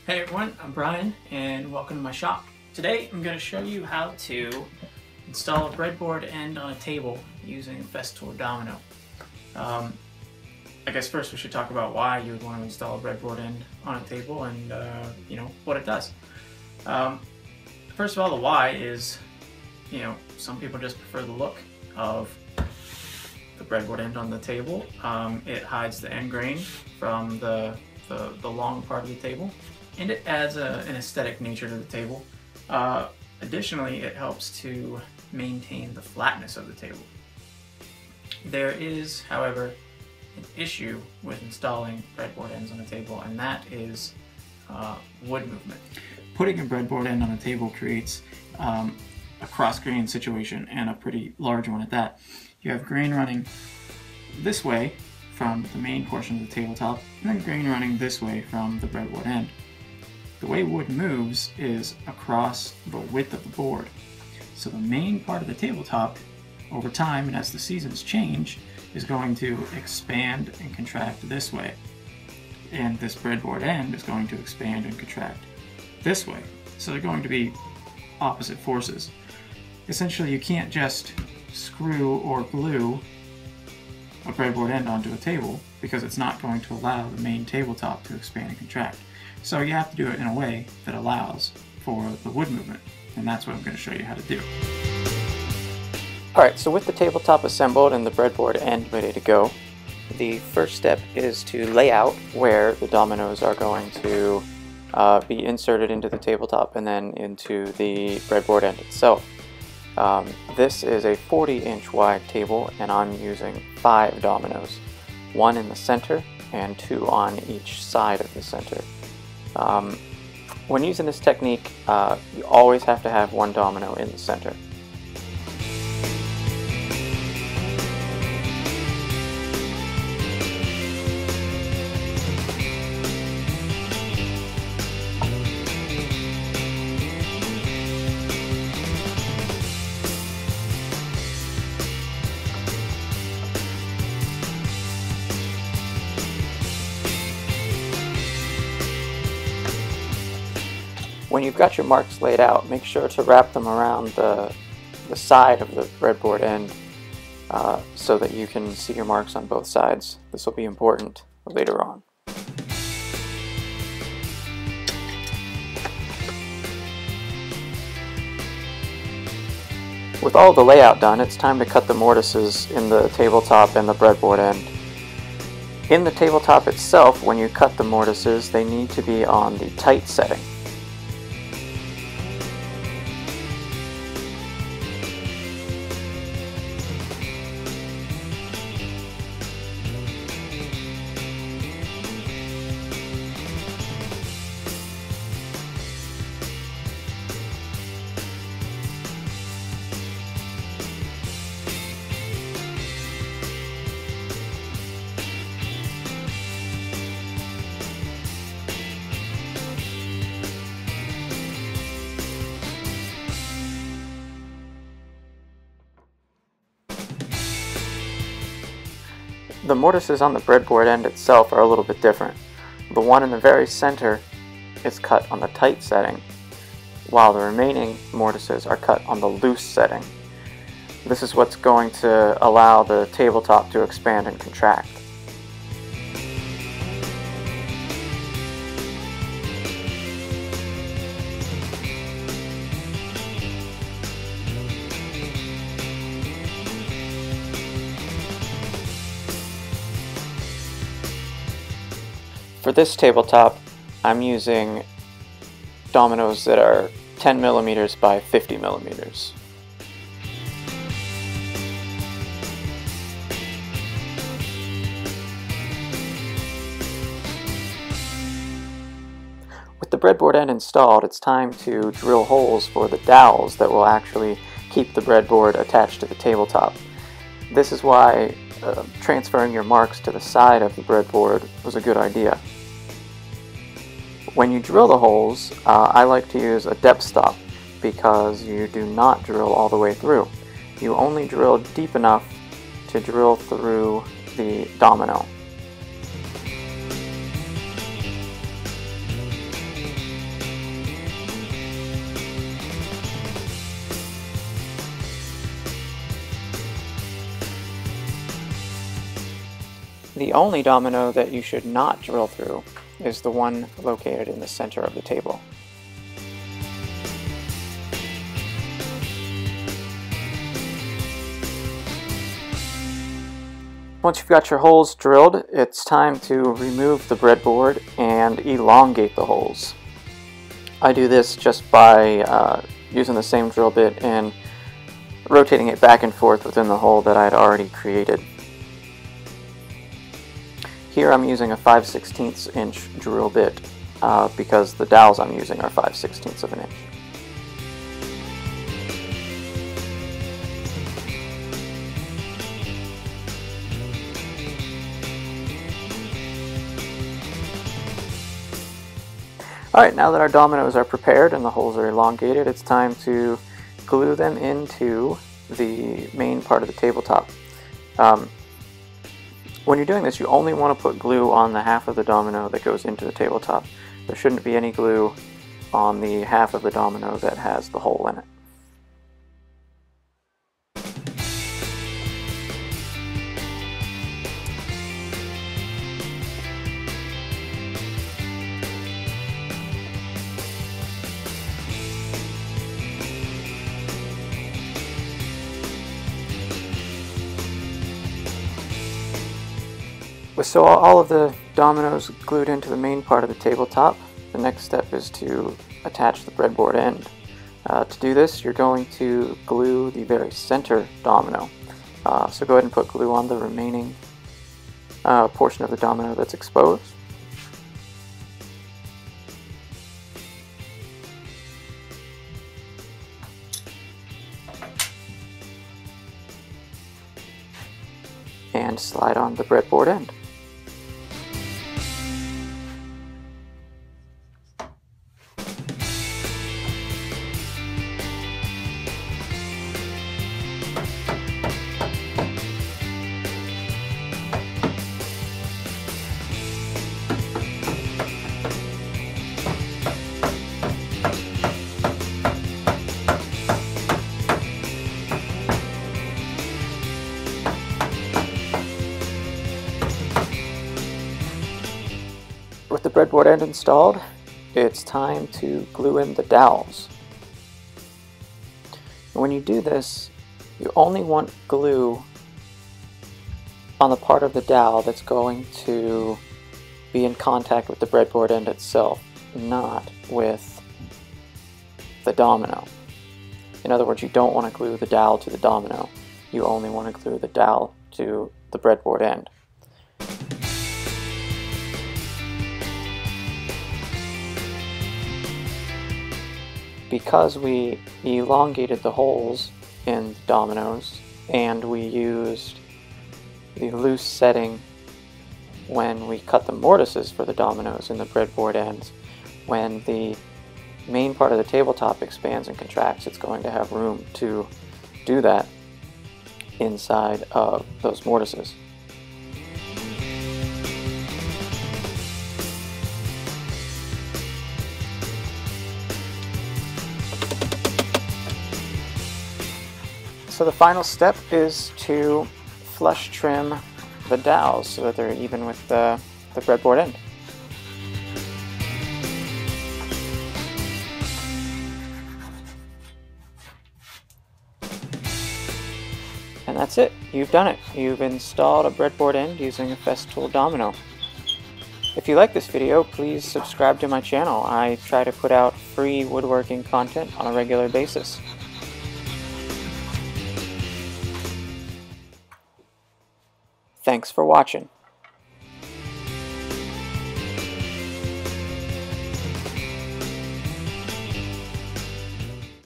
Hey everyone, I'm Brian and welcome to my shop. Today I'm going to show you how to install a breadboard end on a table using Festool Domino. I guess first we should talk about why you would want to install a breadboard end on a table and what it does. First of all, the why is, some people just prefer the look of the breadboard end on the table. It hides the end grain from the long part of the table, and it adds an aesthetic nature to the table. Additionally, it helps to maintain the flatness of the table. There is, however, an issue with installing breadboard ends on a table, and that is wood movement. Putting a breadboard end on a table creates a cross-grain situation, and a pretty large one at that. You have grain running this way from the main portion of the tabletop, and then grain running this way from the breadboard end. The way wood moves is across the width of the board. So the main part of the tabletop, over time and as the seasons change, is going to expand and contract this way. And this breadboard end is going to expand and contract this way. So they're going to be opposite forces. Essentially, you can't just screw or glue a breadboard end onto a table because it's not going to allow the main tabletop to expand and contract. So you have to do it in a way that allows for the wood movement, and that's what I'm going to show you how to do. Alright, so with the tabletop assembled and the breadboard end ready to go, the first step is to lay out where the dominoes are going to be inserted into the tabletop and then into the breadboard end itself. This is a 40-inch wide table, and I'm using 5 dominoes, 1 in the center and 2 on each side of the center. When using this technique, you always have to have 1 domino in the center. When you've got your marks laid out, make sure to wrap them around the side of the breadboard end so that you can see your marks on both sides. This will be important later on. With all the layout done, it's time to cut the mortises in the tabletop and the breadboard end. In the tabletop itself, when you cut the mortises, they need to be on the tight setting. The mortises on the breadboard end itself are a little bit different. The one in the very center is cut on the tight setting, while the remaining mortises are cut on the loose setting. This is what's going to allow the tabletop to expand and contract. For this tabletop, I'm using dominoes that are 10 millimeters by 50 millimeters. With the breadboard end installed, it's time to drill holes for the dowels that will actually keep the breadboard attached to the tabletop. This is why transferring your marks to the side of the breadboard was a good idea. When you drill the holes, I like to use a depth stop because you do not drill all the way through. You only drill deep enough to drill through the domino. The only domino that you should not drill through is the one located in the center of the table. Once you've got your holes drilled, it's time to remove the breadboard and elongate the holes. I do this just by using the same drill bit and rotating it back and forth within the hole that I had already created. Here I'm using a 5/16 inch drill bit because the dowels I'm using are 5/16 of an inch. Alright, now that our dominoes are prepared and the holes are elongated, it's time to glue them into the main part of the tabletop. When you're doing this, you only want to put glue on the half of the domino that goes into the tabletop. There shouldn't be any glue on the half of the domino that has the hole in it. With all of the dominoes glued into the main part of the tabletop, the next step is to attach the breadboard end. To do this, you're going to glue the very center domino. So go ahead and put glue on the remaining portion of the domino that's exposed. And slide on the breadboard end. With the breadboard end installed, it's time to glue in the dowels. When you do this, you only want glue on the part of the dowel that's going to be in contact with the breadboard end itself, not with the domino. In other words, you don't want to glue the dowel to the domino. You only want to glue the dowel to the breadboard end. Because we elongated the holes in the dominoes and we used the loose setting when we cut the mortises for the dominoes in the breadboard ends, when the main part of the tabletop expands and contracts, it's going to have room to do that inside of those mortises. So the final step is to flush trim the dowels so that they're even with the breadboard end. And that's it. You've done it. You've installed a breadboard end using a Festool Domino. If you like this video, please subscribe to my channel. I try to put out free woodworking content on a regular basis. Thanks for watching.